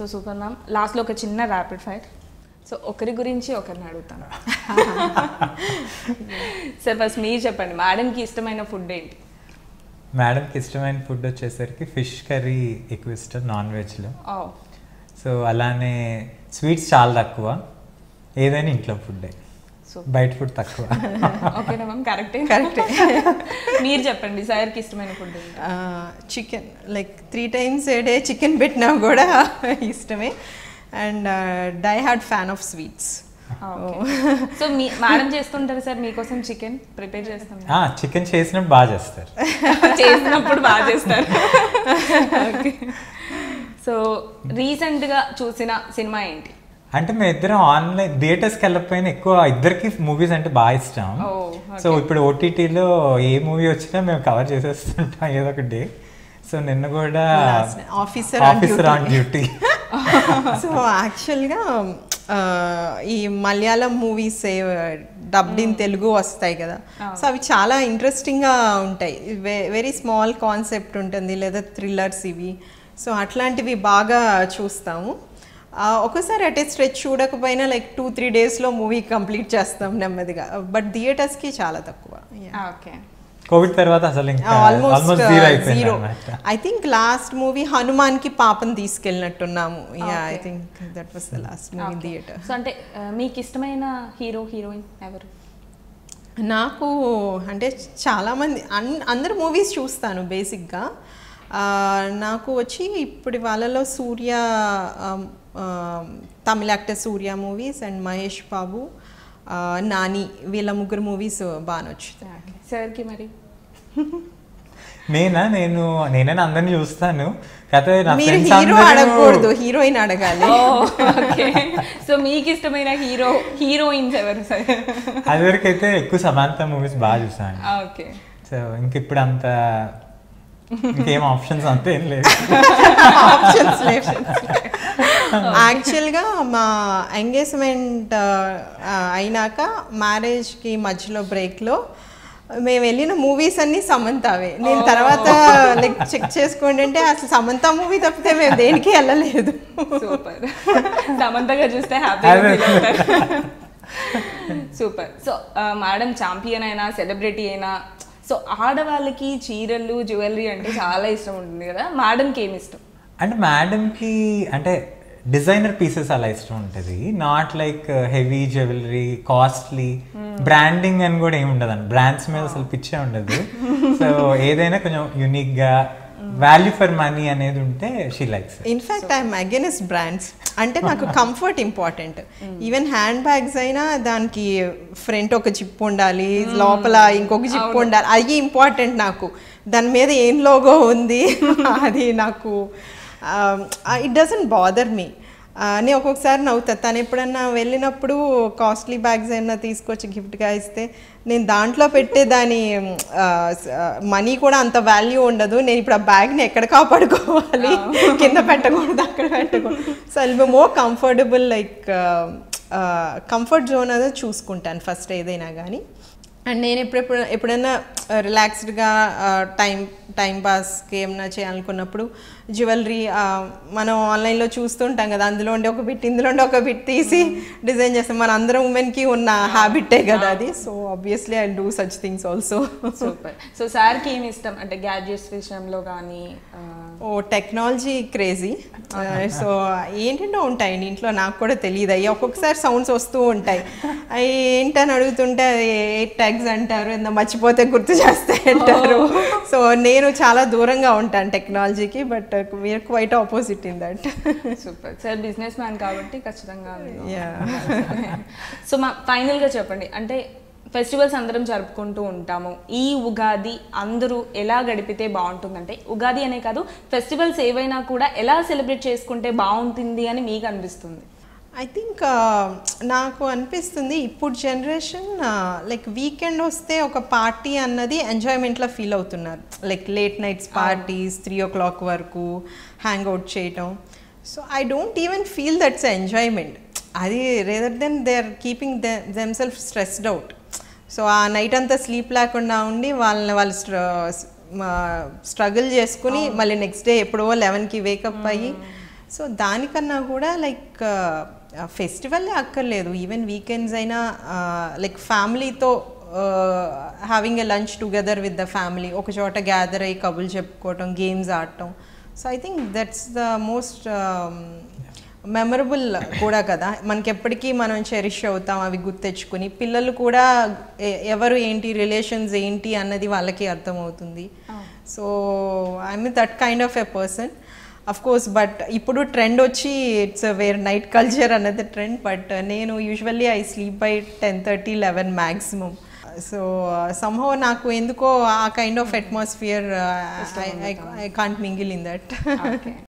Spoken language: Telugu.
సో సూపర్ మ్యామ్, లాస్ట్లో ఒక చిన్న ర్యాపిడ్ ఫైర్. సో ఒకరి గురించి ఒకరిని అడుగుతాను. సార్ ఫస్ట్ మీరు చెప్పండి, మేడంకి ఇష్టమైన ఫుడ్ ఏంటి? మేడంకి ఇష్టమైన ఫుడ్ వచ్చేసరికి ఫిష్ కర్రీ ఎక్కువ ఇష్టం నాన్ వెజ్లో. సో అలానే స్వీట్స్ చాలా తక్కువ, ఏదైనా ఇంట్లో ఫుడ్డే, బయట ఫుడ్ తక్కువ. ఓకేనా మ్యామ్? కరెక్టే. మీరు చెప్పండి సార్కి ఇష్టమైన ఫుడ్ ఏంటి? Chicken, like 3 times a day chicken పెట్టినా కూడా ఇష్టమే. And die hard fan of sweets. So మీ మేడం చేస్తుంటారు సార్ మీకోసం చికెన్ ప్రిపేర్ చేస్తాం? చికెన్ చేసినప్పుడు బాగా చేస్తారు. చేసినప్పుడు బాగా చేస్తారు. ఓకే. సో రీసెంట్గా చూసిన సినిమా ఏంటి? అంటే మేము ఇద్దరం ఆన్లైన్ థియేటర్స్కి వెళ్ళకపోయినా ఎక్కువ ఇద్దరికి మూవీస్ అంటే బాగా ఇష్టం. సో ఇప్పుడు ఓటీటీలో ఏ మూవీ వచ్చినా మేము కవర్ చేసేస్తుంటాం ఏదో ఒక డే. సో నిన్న కూడా ఆఫీసర్ ఆన్ డ్యూటీ. సో యాక్చువల్గా ఈ Malayalam movies dubbed in Telugu వస్తాయి కదా, సో అవి చాలా ఇంట్రెస్టింగ్గా ఉంటాయి. వెరీ స్మాల్ కాన్సెప్ట్ ఉంటుంది, లేదా థ్రిల్లర్స్ ఇవి. సో అట్లాంటివి బాగా చూస్తాము. ఒకసారి అటే స్ట్రెచ్ చూడకపోయినా లైక్ 2-3 daysలో మూవీ కంప్లీట్ చేస్తాం నెమ్మదిగా. బట్ థియేటర్స్కి చాలా తక్కువ. ఓకే. కోవిడ్ తర్వాత అసలు almost zero. I think last movie హనుమాన్కి పాపను తీసుకెళ్ళినట్టున్నాము. I think that was the last movie in theatre. So అంటే మీకు ఇష్టమైన హీరో హీరోయిన్ ఎవరు? నాకు అంటే చాలామంది అందరు మూవీస్ చూస్తాను బేసిక్గా. నాకు వచ్చి ఇప్పుడు వాళ్ళలో సూర్య, తమిళ actor Suriya movies, and Mahesh Babu, Nani, వీళ్ళ ముగ్గురు మూవీస్ బాగా నచ్చుతాయి. సార్కి మరి? నేనైనా అందరినీ చూస్తాను. మీరు హీరో అడగకూడదు, హీరోయిన్ అడగాలి. సో మీకు ఇష్టమైన హీరోయిన్స్ ఎవరు సార్? అదివరకైతే ఎక్కువ సమాంత మూవీస్ బాగా చూసాను. ఓకే. సో ఇంక ఇప్పుడు అంత ఇంకేం ఆప్షన్స్ అంతా ఏం లేదు. ఆప్షన్స్ లేవు. యాక్చువల్గా మా ఎంగేజ్మెంట్ అయినాక మ్యారేజ్కి మధ్యలో బ్రేక్లో మేము వెళ్ళిన మూవీస్ అన్నీ సమంతావే. నేను తర్వాత లైక్ చెక్ చేసుకోండి అంటే అసలు సమంత మూవీ తప్పితే మేము దేనికి వెళ్ళలేదు. సూపర్. సమంతగా చూస్తే happy. Super. So madam champion అయినా సెలబ్రిటీ అయినా, సో ఆడవాళ్ళకి చీరలు జ్యువెలరీ అంటే చాలా ఇష్టం ఉంటుంది కదా, మేడంకి ఏమి ఇష్టం? అంటే మేడంకి అంటే డిజైనర్ పీసెస్ అలా ఇష్టం ఉంటుంది. Not like heavy jewellery, costly branding అని కూడా ఏమి ఉండదు. బ్రాండ్స్ మీద అసలు పిచ్చే ఉండదు. సో ఏదైనా కొంచెం యూనిక్గా వాల్యూ ఫర్ మనీ అనేది ఉంటే she likes. In fact I'm against brands. అంటే నాకు comfort important. Even hand bags అయినా దానికి ఫ్రంట్ ఒక జిప్ ఉండాలి, లోపల ఇంకొక జిప్ ఉండాలి, అది ఇంపార్టెంట్ నాకు. దాని మీద ఏం లోగో ఉంది అది నాకు ఇట్ డజంట్ బాదర్ మీ. నేను ఒక్కొక్కసారి నవ్వుతా. తను ఎప్పుడన్నా వెళ్ళినప్పుడు కాస్ట్లీ బ్యాగ్స్ అయినా తీసుకొచ్చి గిఫ్ట్గా ఇస్తే నేను దాంట్లో పెట్టే దాని మనీ కూడా అంత వాల్యూ ఉండదు. నేను ఇప్పుడు ఆ బ్యాగ్ని ఎక్కడ కాపాడుకోవాలి, కింద పెట్టకూడదు, అక్కడ పెట్టకూడదు. So I will be more comfortable, like comfort zone అనేది చూసుకుంటాను ఫస్ట్ ఏదైనా కానీ. అండ్ నేను ఎప్పుడైనా రిలాక్స్డ్గా టైం పాస్కి ఏమైనా చేయాలనుకున్నప్పుడు జ్యువెలరీ మనం ఆన్లైన్లో చూస్తుంటాం కదా, అందులో ఉండే ఒక బిట్ ఇందులో ఉండే ఒక బిట్ తీసి డిజైన్ చేస్తాం. మన అందరం ఉమెన్కి ఉన్న హ్యాబిటే కదా అది. So obviously I do such things also. Super. So సార్కి ఏమి ఇష్టం అంటే గ్యాడ్జెట్స్ విషయంలో కానీ? Technology crazy. సో ఏంటంటే ఉంటాయండి ఇంట్లో, నాకు కూడా తెలియదు. అయ్యి ఒక్కొక్కసారి సౌండ్స్ వస్తూ ఉంటాయి. అవి ఏంటని అడుగుతుంటే 8 tags అంటారు, మర్చిపోతే గుర్తు చేస్తే అంటారు. సో నేను చాలా దూరంగా ఉంటాను టెక్నాలజీకి, but we are quite opposite in that. Super. Sir business man కాబట్టి ఖచ్చితంగా. సో మా ఫైనల్గా చెప్పండి, అంటే ఫెస్టివల్స్ అందరం జరుపుకుంటూ ఉంటాము. ఈ ఉగాది అందరూ ఎలా గడిపితే బాగుంటుందంటే, ఉగాది అనే కాదు ఫెస్టివల్స్ ఏవైనా కూడా ఎలా సెలబ్రేట్ చేసుకుంటే బాగుంటుంది అని మీకు అనిపిస్తుంది? ఐ థింక్ నాకు అనిపిస్తుంది ఇప్పుడు జనరేషన్ లైక్ వీకెండ్ వస్తే ఒక పార్టీ అన్నది ఎంజాయ్మెంట్లో ఫీల్ అవుతున్నారు. Like late nights parties 3 o'clock వరకు హ్యాంగ్ అవుట్ చేయటం. So I don't even feel that's enjoyment. అది rather than they are keeping themselves stressed out. So ఆ నైట్ అంతా స్లీప్ లేకుండా ఉండి వాళ్ళు స్ట్రగుల్ చేసుకుని మళ్ళీ నెక్స్ట్ డే ఎప్పుడో 11కి వేకప్ అయ్యి సో దానికన్నా కూడా లైక్ ఫెస్టివల్లే అక్కర్లేదు, ఈవెన్ వీకెండ్స్ అయినా లైక్ ఫ్యామిలీతో having a lunch together with the family, ఒక చోట గ్యాదర్ అయ్యి కబుర్లు చెప్పుకోవటం, గేమ్స్ ఆడటం. So I think that's the most memorable కూడా కదా, మనకి ఎప్పటికీ మనం చెరిష్ అవుతాం అవి గుర్తు తెచ్చుకుని. పిల్లలు కూడా ఎవరు ఏంటి, రిలేషన్స్ ఏంటి అన్నది వాళ్ళకి అర్థమవుతుంది. So I'm that kind of a person of course. But ఇప్పుడు ట్రెండ్ వచ్చి ఇట్స్ వేర్ నైట్ కల్చర్ అన్నది ట్రెండ్. బట్ నేను usually I sleep by 10:30, 11 maximum. So somehow నాకు ఎందుకో ఆ kind of atmosphere I can't mingle in that.